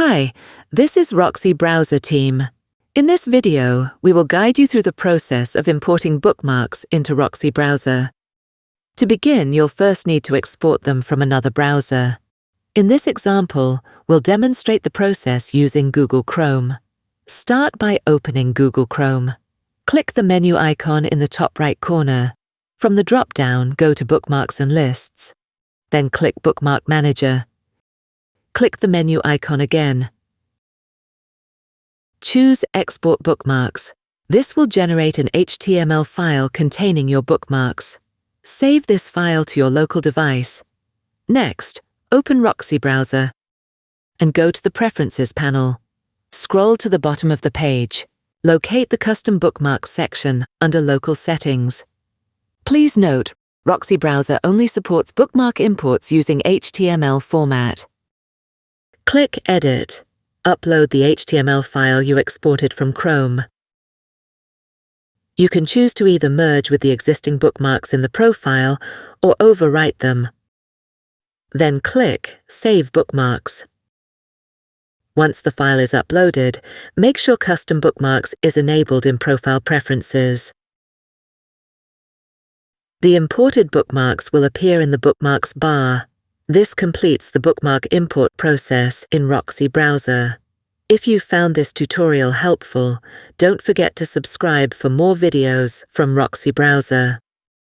Hi, this is RoxyBrowser team. In this video, we will guide you through the process of importing bookmarks into RoxyBrowser. To begin, you'll first need to export them from another browser. In this example, we'll demonstrate the process using Google Chrome. Start by opening Google Chrome. Click the menu icon in the top right corner. From the drop-down, go to Bookmarks and Lists. Then click Bookmark Manager. Click the menu icon again. Choose Export Bookmarks. This will generate an HTML file containing your bookmarks. Save this file to your local device. Next, open RoxyBrowser and go to the Preferences panel. Scroll to the bottom of the page. Locate the Custom Bookmarks section under Local Settings. Please note, RoxyBrowser only supports bookmark imports using HTML format. Click Edit. Upload the HTML file you exported from Chrome. You can choose to either merge with the existing bookmarks in the profile or overwrite them. Then click Save Bookmarks. Once the file is uploaded, make sure Custom Bookmarks is enabled in Profile Preferences. The imported bookmarks will appear in the Bookmarks bar. This completes the bookmark import process in RoxyBrowser. If you found this tutorial helpful, don't forget to subscribe for more videos from RoxyBrowser.